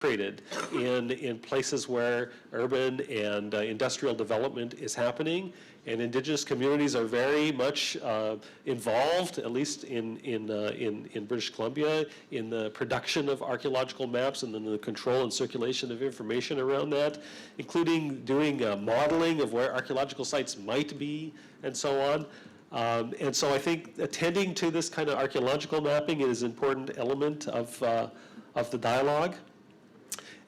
concentrated in places where urban and industrial development is happening, and Indigenous communities are very much involved, at least in British Columbia, in the production of archaeological maps and then the control and circulation of information around that, including doing modeling of where archaeological sites might be and so on. And so I think attending to this kind of archaeological mapping is an important element of the dialogue,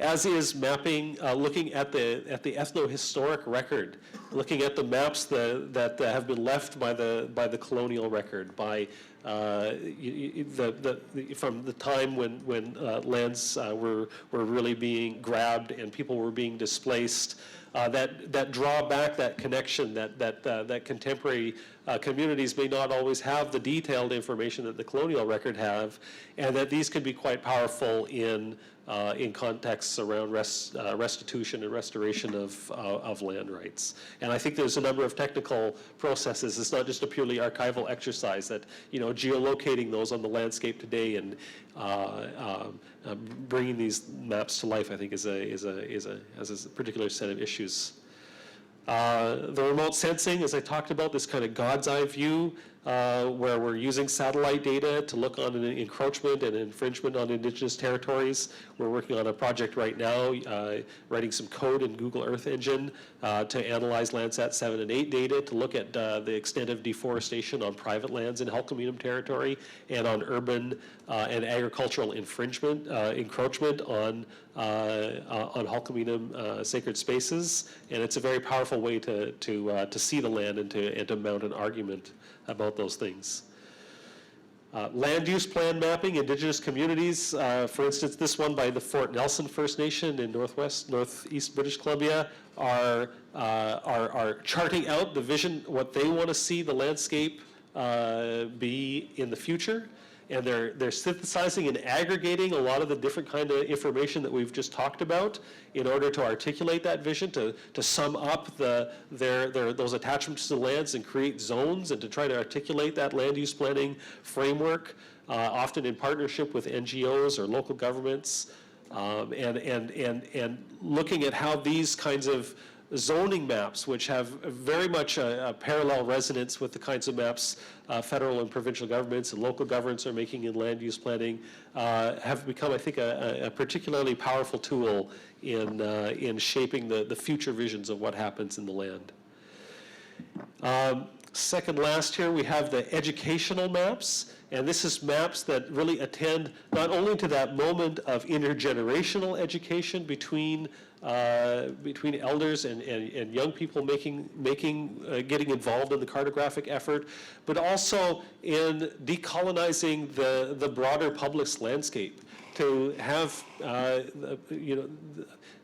as is mapping, looking at the ethno-historic record, looking at the maps that have been left by the colonial record, by from the time when lands were really being grabbed and people were being displaced, that draw back that connection, that contemporary communities may not always have the detailed information that the colonial record have, and that these can be quite powerful in contexts around restitution and restoration of land rights. And I think there's a number of technical processes. It's not just a purely archival exercise that, geolocating those on the landscape today and bringing these maps to life, I think has a particular set of issues. The remote sensing, as I talked about, this kind of God's eye view, where we're using satellite data to look on an encroachment and infringement on Indigenous territories. We're working on a project right now, writing some code in Google Earth Engine to analyze Landsat 7 and 8 data to look at the extent of deforestation on private lands in Halkominum territory and on urban and agricultural encroachment on Halkominum sacred spaces. And it's a very powerful way to see the land and to mount an argument about those things. Land use plan mapping, Indigenous communities, for instance, this one by the Fort Nelson First Nation in northeast British Columbia, are charting out the vision, what they want to see the landscape be in the future. And they're synthesizing and aggregating a lot of the different kind of information that we've just talked about in order to articulate that vision, to sum up those attachments to the lands and create zones, and to try to articulate that land use planning framework, often in partnership with NGOs or local governments, and looking at how these kinds of zoning maps, which have very much a parallel resonance with the kinds of maps federal and provincial governments and local governments are making in land use planning, have become, I think, a particularly powerful tool in shaping the future visions of what happens in the land. Second last here, we have the educational maps. And this is maps that really attend not only to that moment of intergenerational education between elders and young people getting involved in the cartographic effort, but also in decolonizing the broader public's landscape, to have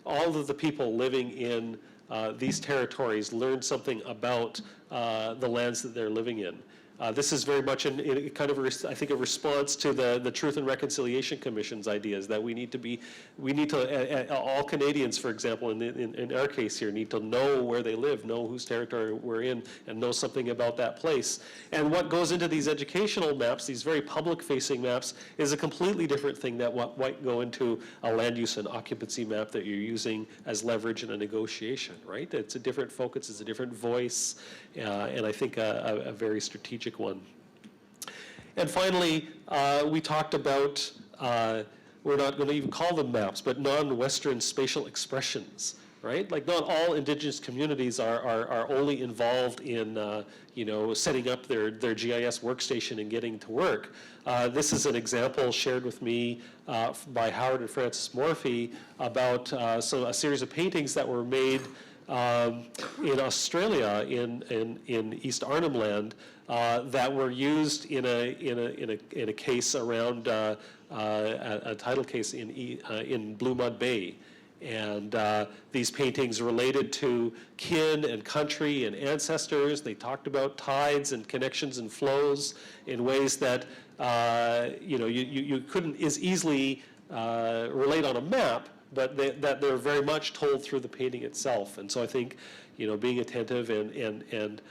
all of the people living in these territories learn something about the lands that they're living in. This is very much in kind of, I think, a response to the Truth and Reconciliation Commission's ideas that we need to, all Canadians, for example, in our case here, need to know where they live, know whose territory we're in, and know something about that place. And what goes into these educational maps, these very public-facing maps, is a completely different thing than what might go into a land use and occupancy map that you're using as leverage in a negotiation, right? It's a different focus, it's a different voice, and I think a very strategic one. And finally, we talked about, we're not going to even call them maps, but non-Western spatial expressions, right? Like, not all Indigenous communities are only involved in, setting up their GIS workstation and getting to work. This is an example shared with me by Howard and Francis Morphy about a series of paintings that were made in Australia, in East Arnhem Land, that were used in a case around a tidal case in Blue Mud Bay. And these paintings related to kin and country and ancestors. They talked about tides and connections and flows in ways that you couldn't as easily relate on a map, but that they're very much told through the painting itself. And so I think, being attentive and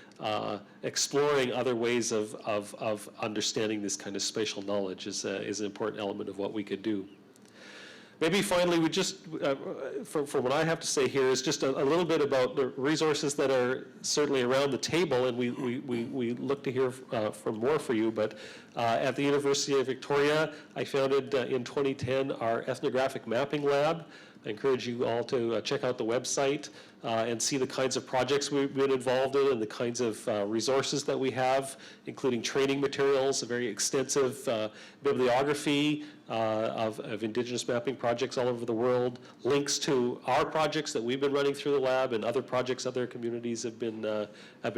exploring other ways of understanding this kind of spatial knowledge is an important element of what we could do. Maybe finally, we just, from what I have to say here, is just a little bit about the resources that are certainly around the table, and we look to hear from more for you. But at the University of Victoria, I founded in 2010 our Ethnographic Mapping Lab. I encourage you all to check out the website and see the kinds of projects we've been involved in and the kinds of resources that we have, including training materials, a very extensive bibliography of Indigenous mapping projects all over the world, links to our projects that we've been running through the lab and other projects other communities have been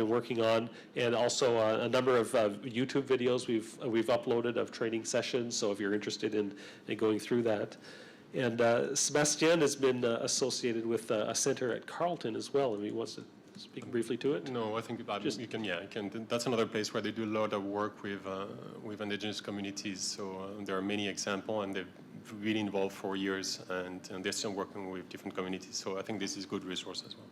working on, and also a number of YouTube videos we've uploaded of training sessions, so if you're interested in going through that. And Sébastien has been associated with a center at Carleton as well, and he wants to speak briefly to it. No, I think you can. That's another place where they do a lot of work with Indigenous communities. So there are many examples, and they've really involved for years, and they're still working with different communities. So I think this is a good resource as well.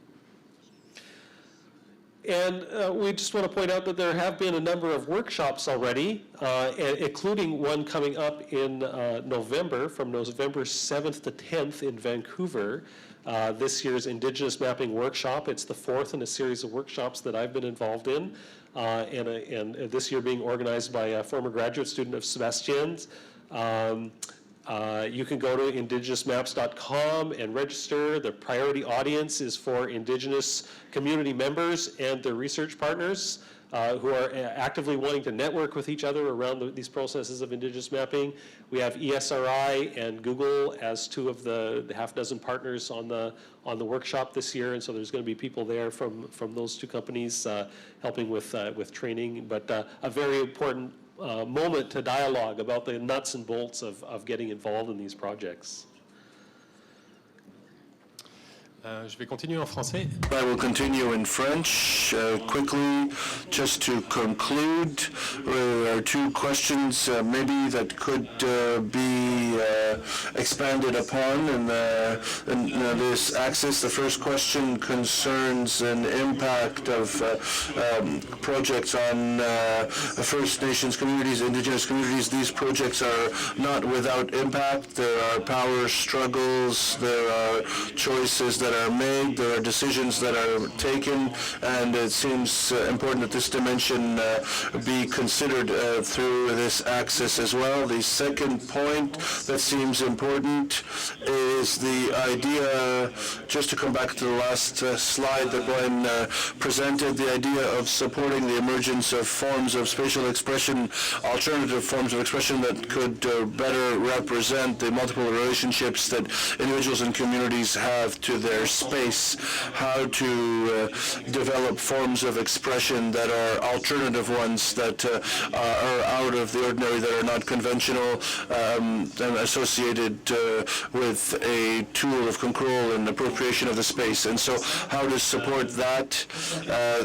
And we just want to point out that there have been a number of workshops already, including one coming up in November, from November 7th to 10th in Vancouver. This year's Indigenous Mapping Workshop. It's the fourth in a series of workshops that I've been involved in, and this year being organized by a former graduate student of Sébastien's. You can go to indigenousmaps.com and register. The priority audience is for Indigenous community members and their research partners who are actively wanting to network with each other around these processes of Indigenous mapping. We have ESRI and Google as two of the half dozen partners on the workshop this year, and so there's going to be people there from those two companies helping with training, but a very important moment to dialogue about the nuts and bolts of getting involved in these projects. Je vais continuer en français. I will continue in French quickly, just to conclude. There are two questions maybe that could be expanded upon in this axis. The first question concerns an impact of projects on First Nations communities, Indigenous communities. These projects are not without impact. There are power struggles, there are choices that are made, there are decisions that are taken, and it seems important that this dimension be considered through this axis as well. The second point that seems important is the idea, just to come back to the last slide that Brian presented, the idea of supporting the emergence of forms of spatial expression, alternative forms of expression that could better represent the multiple relationships that individuals and communities have to their space, how to develop forms of expression that are alternative ones, that are out of the ordinary, that are not conventional, and associated with a tool of control and appropriation of the space. And so how to support that,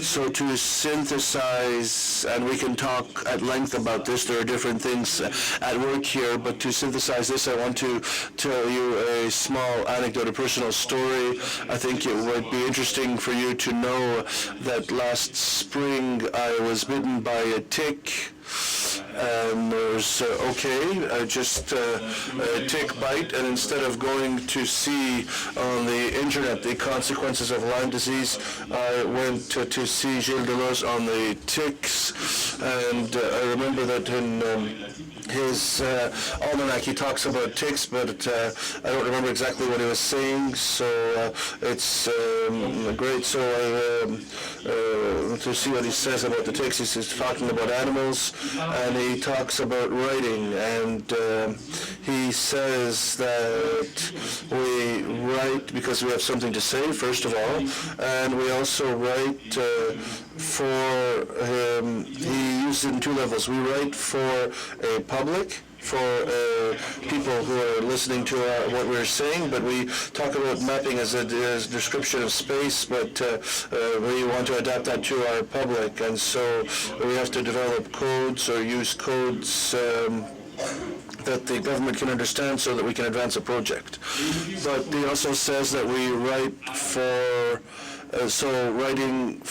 so to synthesize, and we can talk at length about this, there are different things at work here, but to synthesize this, I want to tell you a small anecdote, a personal story. I think it would be interesting for you to know that last spring I was bitten by a tick. And it was just a tick bite, and instead of going to see on the internet the consequences of Lyme disease, I went to see Gilles Deleuze on the ticks, and I remember that in his almanac he talks about ticks, but I don't remember exactly what he was saying, so it's great. So to see what he says about the ticks, he's talking about animals, and he talks about writing, and he says that we write because we have something to say, first of all, and we also write he used it in two levels. We write for a public, for people who are listening to what we're saying, but we talk about mapping as a description of space, but we want to adapt that to our public, and so we have to develop codes or use codes that the government can understand so that we can advance a project. But he also says that we write for writing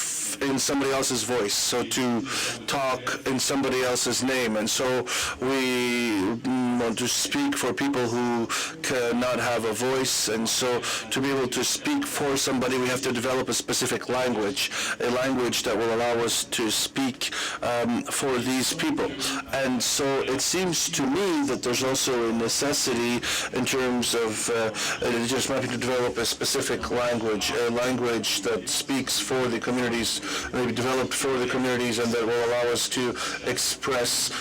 in somebody else's voice, so to talk in somebody else's name, and so we someone to speak for people who cannot have a voice, and so to be able to speak for somebody, we have to develop a specific language, a language that will allow us to speak for these people. And so it seems to me that there's also a necessity in terms of just maybe to develop a specific language, a language that speaks for the communities, maybe developed for the communities, and that will allow us to express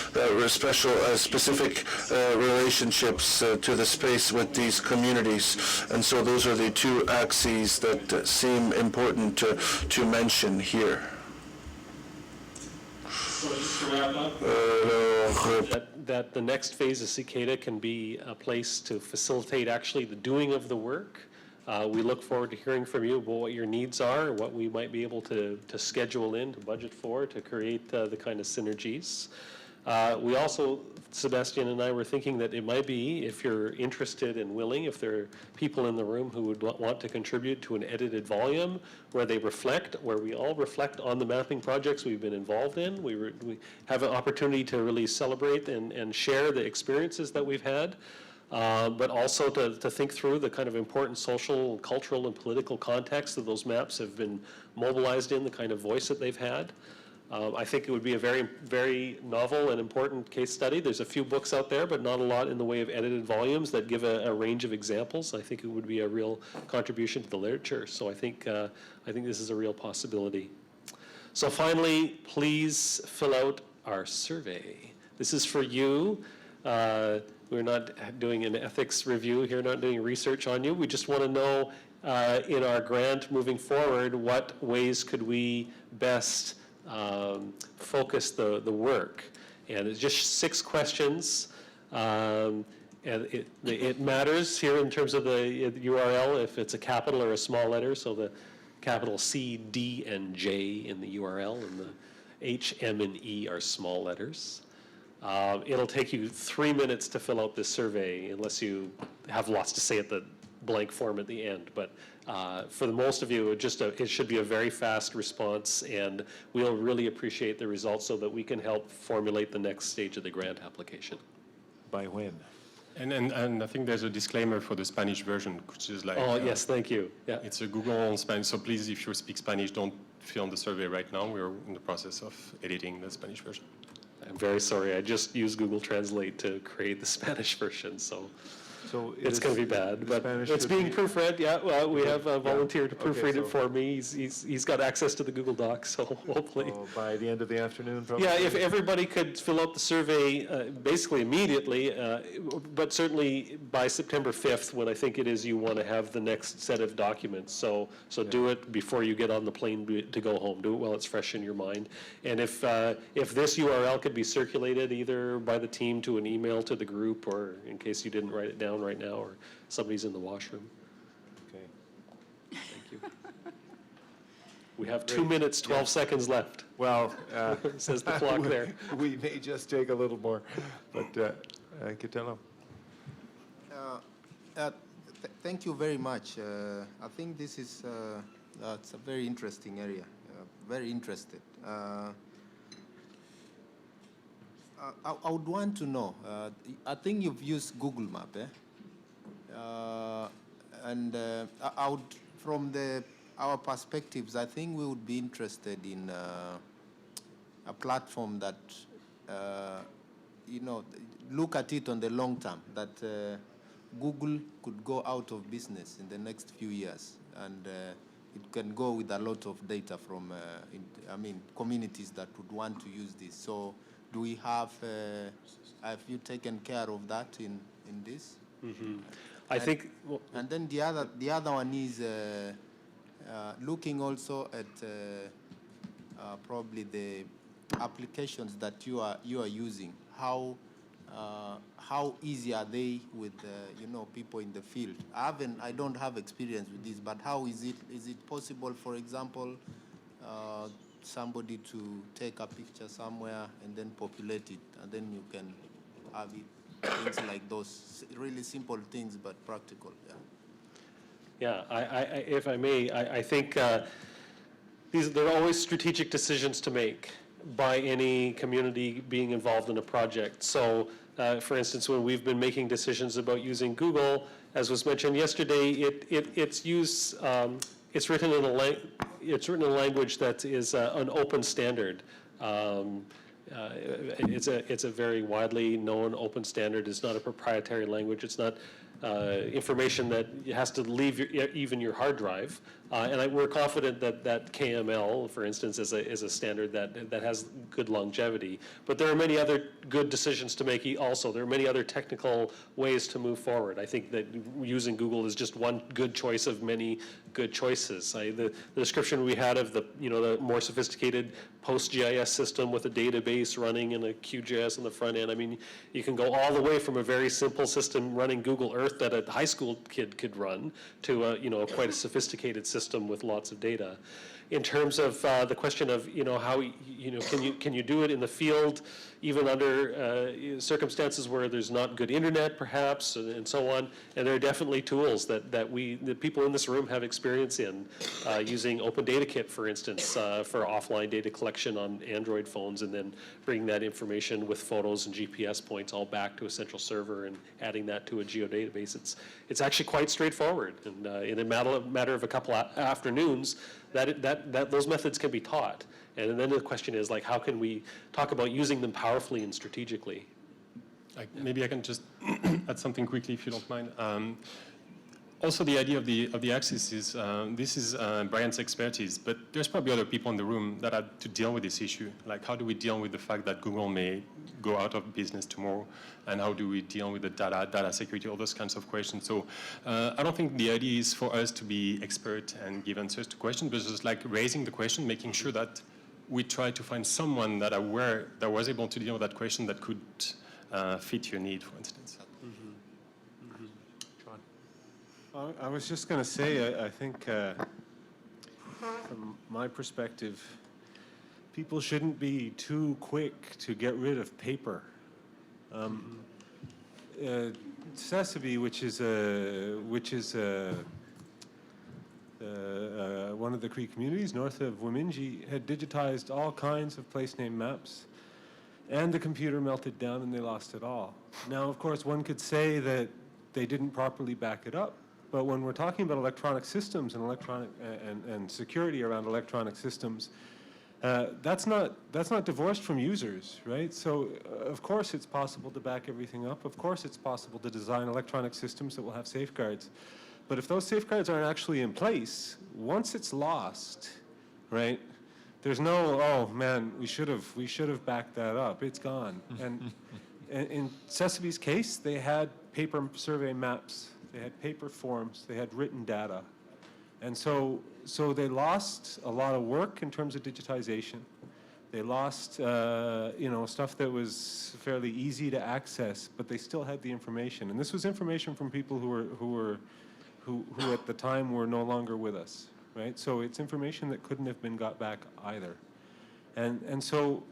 specific relationships to the space with these communities. And so those are the two axes that seem important to mention here. So just to wrap up, that the next phase of CICADA can be a place to facilitate actually the doing of the work. We look forward to hearing from you about what your needs are, what we might be able to schedule in, to budget for, to create the kind of synergies. We also, Sébastien and I were thinking that it might be, if you're interested and willing, if there are people in the room who would want to contribute to an edited volume where we all reflect on the mapping projects we've been involved in. We have an opportunity to really celebrate and share the experiences that we've had, but also to think through the kind of important social, cultural, and political context that those maps have been mobilized in, the kind of voice that they've had. I think it would be a very, very novel and important case study. There's a few books out there, but not a lot in the way of edited volumes that give a range of examples. I think it would be a real contribution to the literature. So I think this is a real possibility. So finally, please fill out our survey. This is for you. We're not doing an ethics review here, not doing research on you. We just want to know in our grant moving forward, what ways could we best focus the work. And it's just 6 questions. And it matters here in terms of the URL, if it's a capital or a small letter, so the capital C, D, and J in the URL, and the H, M, and E are small letters. It'll take you 3 minutes to fill out this survey, unless you have lots to say at the blank form at the end. But for the most of you, it should be a very fast response, and we'll really appreciate the results so that we can help formulate the next stage of the grant application. By when? And I think there's a disclaimer for the Spanish version, which is like... Oh, yes, thank you. Yeah. It's a Google on Spanish, so please, if you speak Spanish, don't fill the survey right now. We're in the process of editing the Spanish version. I'm very sorry. I just used Google Translate to create the Spanish version, so it's going to be bad. But it's being proofread. Yeah, well, we have a volunteer to proofread it for me. He's got access to the Google Doc, so hopefully. So by the end of the afternoon, probably? Yeah, if everybody could fill out the survey basically immediately, but certainly by September 5th, when I think it is you want to have the next set of documents. So do it before you get on the plane to go home. Do it while it's fresh in your mind. And if this URL could be circulated either by the team to an email to the group, or in case you didn't write it down right now, or somebody's in the washroom. Okay. Thank you. We have 2 minutes, 12 seconds left. Well, says the clock there. We may just take a little more, but Kitelo. Thank you very much. I think this is it's a very interesting area. Very interested. I would want to know. I think you've used Google Map, eh? And I would, from our perspectives, I think we would be interested in a platform that, look at it on the long term, that Google could go out of business in the next few years, and it can go with a lot of data from, communities that would want to use this. So do we have you taken care of that in this? Mm-hmm. I think, and then the other one is looking also at probably the applications that you are using. How easy are they with people in the field? I don't have experience with this, but how is it? Is it possible, for example, somebody to take a picture somewhere and then populate it, and then you can have it? Things like those, really simple things, but practical. Yeah, if I may, I think there are always strategic decisions to make by any community being involved in a project. So For instance, when we've been making decisions about using Google, as was mentioned yesterday, it's used, it's written in a language that is an open standard. It's a very widely known open standard. It's not a proprietary language. It's not information that has to leave even your hard drive. And we're confident that KML, for instance, is a standard that has good longevity. But there are many other good decisions to make also. There are many other technical ways to move forward. I think that using Google is just one good choice of many good choices. The description we had of the more sophisticated post-GIS system with a database running in a QGIS on the front end. I mean, you can go all the way from a very simple system running Google Earth that a high school kid could run to quite a sophisticated system with lots of data. In terms of the question of how can you do it in the field, even under circumstances where there's not good internet, perhaps, and so on. And there are definitely tools that the people in this room have experience in, using Open Data Kit, for instance, for offline data collection on Android phones, and then bringing that information with photos and GPS points all back to a central server and adding that to a geodatabase. It's actually quite straightforward, and in a matter of a couple afternoons, those methods can be taught. And then the question is, like, how can we talk about using them powerfully and strategically? Maybe I can just add something quickly, if you don't mind. Also, the idea of the axis is, this is Brian's expertise, but there's probably other people in the room that had to deal with this issue. Like, how do we deal with the fact that Google may go out of business tomorrow? And how do we deal with the data security, all those kinds of questions? So I don't think the idea is for us to be expert and give answers to questions, but just like raising the question, making sure that we try to find someone that was able to deal with that question that could fit your need, for instance. I was just going to say, I think from my perspective, people shouldn't be too quick to get rid of paper. Sesame, which is one of the Cree communities north of Wamingji, had digitized all kinds of place name maps, and the computer melted down and they lost it all. Now, of course, one could say that they didn't properly back it up. But when we're talking about electronic systems and and security around electronic systems, that's not divorced from users, right? So of course it's possible to back everything up. Of course it's possible to design electronic systems that will have safeguards. But if those safeguards aren't actually in place, once it's lost, right? There's no, oh man, we should have backed that up. It's gone. And in Sesame's case, they had paper survey maps. They had paper forms, they had written data. And so they lost a lot of work in terms of digitization. They lost, stuff that was fairly easy to access, but they still had the information. And this was information from people who at the time were no longer with us, right? So it's information that couldn't have been got back either. And so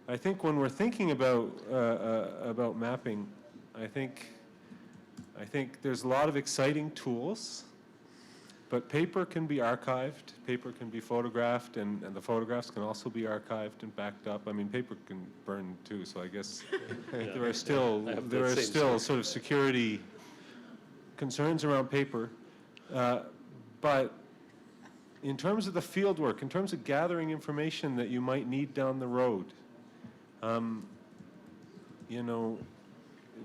I think when we're thinking about mapping, I think there's a lot of exciting tools, but paper can be archived, paper can be photographed, and the photographs can also be archived and backed up. I mean, paper can burn too, so I guess there are still sort of security concerns around paper. But in terms of the field work, in terms of gathering information that you might need down the road,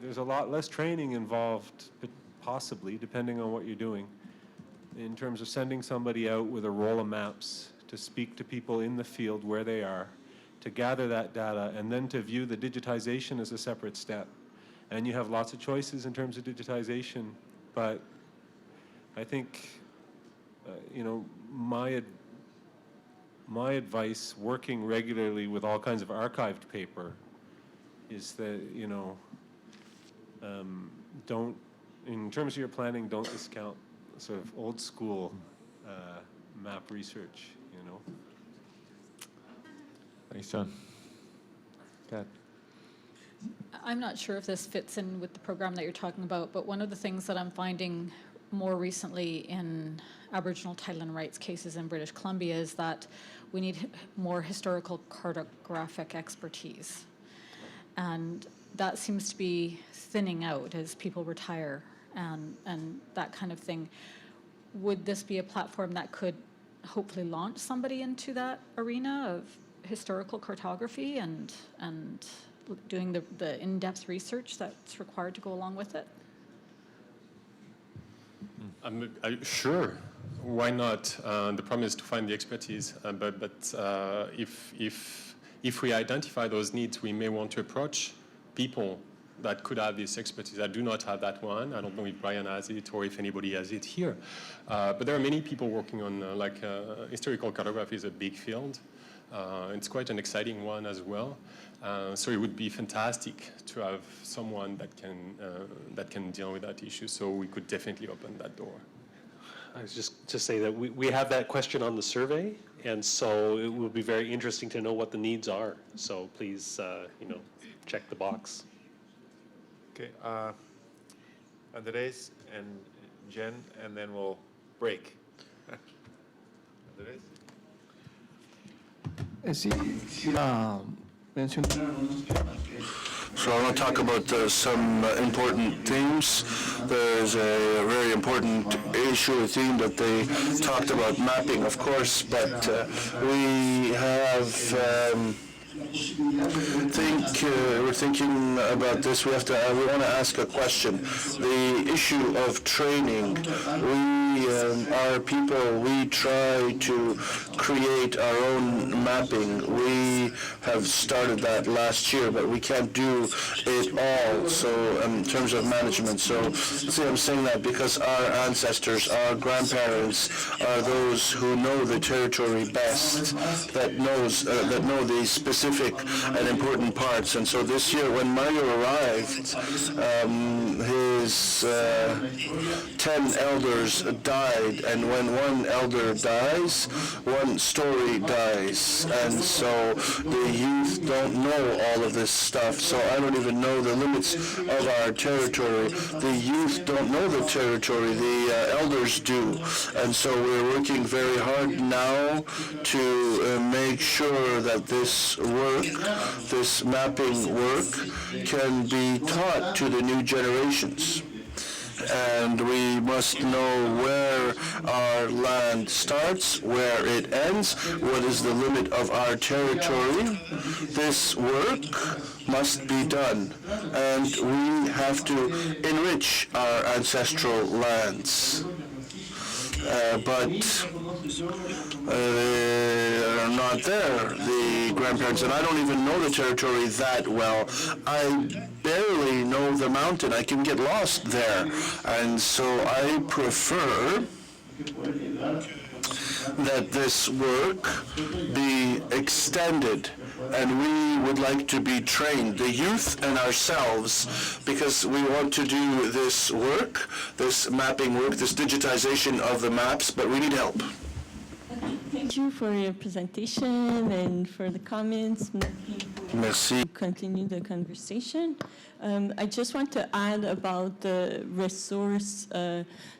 there's a lot less training involved, possibly, depending on what you're doing, in terms of sending somebody out with a roll of maps to speak to people in the field where they are, to gather that data, and then to view the digitization as a separate step. And you have lots of choices in terms of digitization, but I think, my advice, working regularly with all kinds of archived paper, is that, don't, in terms of your planning, don't discount sort of old school map research, Thanks, John. Kat. I'm not sure if this fits in with the program that you're talking about, but one of the things that I'm finding more recently in Aboriginal title and rights cases in British Columbia is that we need more historical cartographic expertise. And that seems to be thinning out as people retire and that kind of thing. Would this be a platform that could hopefully launch somebody into that arena of historical cartography and doing the in-depth research that's required to go along with it? Sure, why not? The problem is to find the expertise, but if we identify those needs, we may want to approach people that could have this expertise. I do not have that one. I don't know if Brian has it or if anybody has it here. But there are many people working on, historical cartography is a big field. It's quite an exciting one as well. So it would be fantastic to have someone that can deal with that issue. So we could definitely open that door. I was just to say that we have that question on the survey, and so it will be very interesting to know what the needs are. So please, check the box. Okay, Andres and Jen, and then we'll break. Andres? Sí, mencionaron So I want to talk about some important themes. There's a very important issue or theme that they talked about, mapping, of course, but we have we're thinking about this. We want to ask a question. The issue of training. We are people. We try to create our own mapping. We have started that last year, but we can't do it all. So in terms of management, see, I'm saying that because our ancestors, our grandparents, are those who know the territory best, that know the specific and important parts. And so this year, when Mario arrived, his 10 elders died, and when one elder dies, one story dies. And so the youth don't know all of this stuff, so I don't even know the limits of our territory. The youth don't know the territory, the elders do. And so we're working very hard now to make sure that this work, this mapping work, can be taught to the new generations. And we must know where our land starts, where it ends, what is the limit of our territory. This work must be done, and we have to enrich our ancestral lands. But are not there, the grandparents, and I don't even know the territory that well. I barely know the mountain. I can get lost there, and so I prefer that this work be extended, and we would like to be trained, the youth and ourselves, because we want to do this work, this mapping work, this digitization of the maps, but we need help. Thank you for your presentation and for the comments. Merci. Continue the conversation. I just want to add about the resource.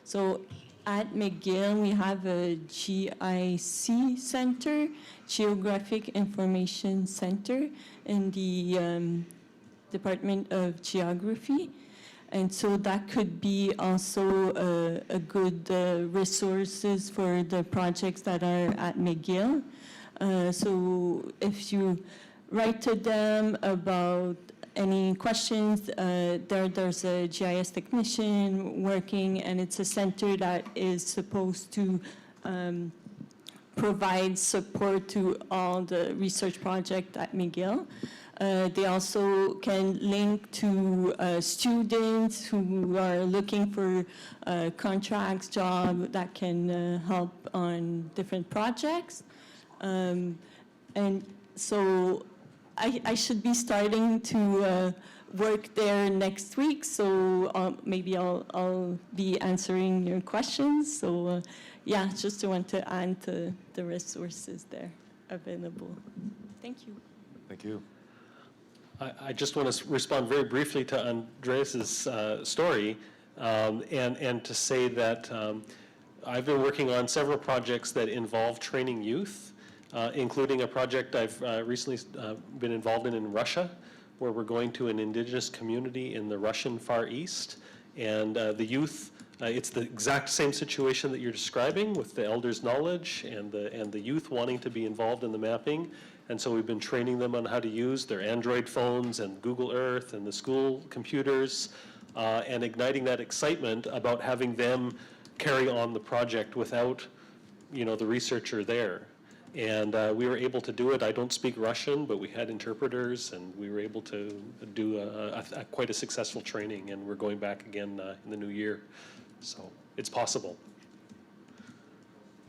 So at McGill, we have a GIC center, Geographic Information Center, in the Department of Geography. And so that could be also a good resources for the projects that are at McGill. So if you write to them about any questions, there's a GIS technician working, and it's a center that is supposed to provide support to all the research projects at McGill. They also can link to students who are looking for contracts, job that can help on different projects. And so I should be starting to work there next week, so maybe I'll be answering your questions. So yeah, just want to add to the resources there available. Thank you. Thank you. I just want to respond very briefly to Andreas's story, and to say that I've been working on several projects that involve training youth, including a project I've recently been involved in Russia, where we're going to an indigenous community in the Russian Far East, and the youth, it's the exact same situation that you're describing with the elders' knowledge and the youth wanting to be involved in the mapping. And so we've been training them on how to use their Android phones and Google Earth and the school computers, and igniting that excitement about having them carry on the project without, the researcher there. And we were able to do it. I don't speak Russian, but we had interpreters, and we were able to do quite a successful training, and we're going back again in the new year. So it's possible.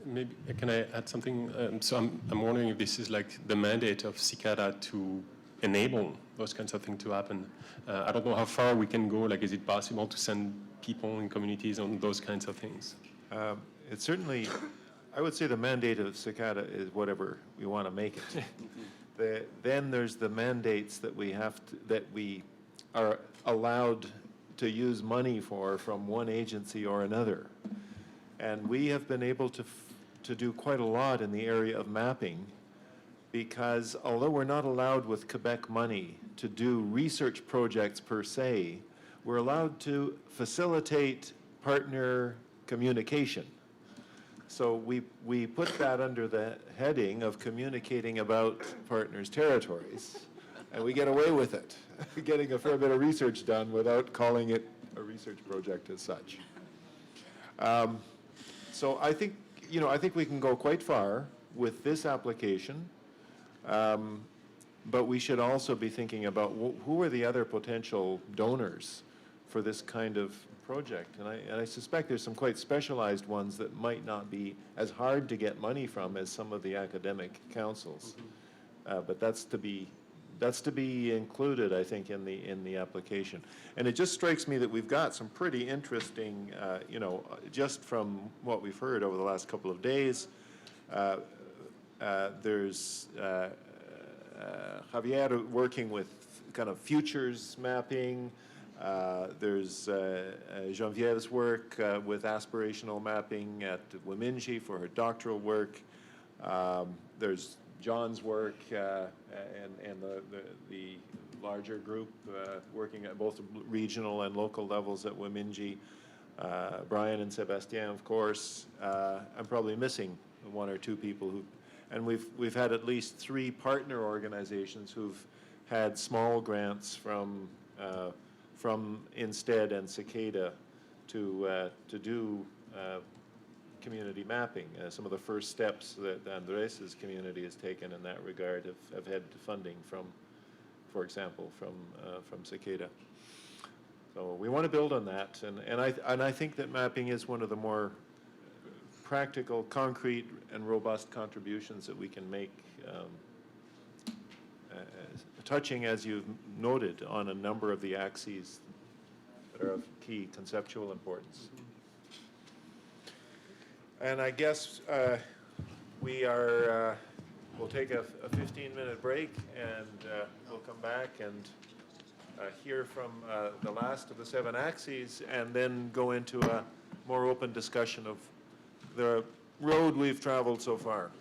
Maybe, can I add something? So I'm wondering if this is like the mandate of CICADA to enable those kinds of things to happen. I don't know how far we can go. Like, is it possible to send people in communities on those kinds of things? It's certainly, I would say the mandate of CICADA is whatever we want to make it. Then there's the mandates that we are allowed to use money for from one agency or another. And we have been able to do quite a lot in the area of mapping, because although we're not allowed with Quebec money to do research projects per se, we're allowed to facilitate partner communication. So we put that under the heading of communicating about partners' territories, and we get away with it, getting a fair bit of research done without calling it a research project as such. So I think we can go quite far with this application, but we should also be thinking about who are the other potential donors for this kind of project. And I suspect there's some quite specialized ones that might not be as hard to get money from as some of the academic councils. But that's to be included, I think, in the application. And it just strikes me that we've got some pretty interesting, just from what we've heard over the last couple of days. There's Javier working with kind of futures mapping. There's Genevieve's work with aspirational mapping at Wamingji for her doctoral work. There's John's work and the larger group working at both regional and local levels at Wamingji. Brian and Sébastien, of course. I'm probably missing one or two people and we've had at least 3 partner organizations who've had small grants from Instead and CICADA to do community mapping. Some of the first steps that Andres' community has taken in that regard have had funding from, for example, from CICADA. So we want to build on that, and I think that mapping is one of the more practical, concrete, and robust contributions that we can make, touching, as you've noted, on a number of the axes that are of key conceptual importance. And I guess we'll take a 15-minute break, and we'll come back and hear from the last of the 7 axes, and then go into a more open discussion of the road we've traveled so far.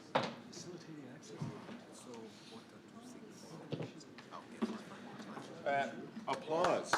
Applause.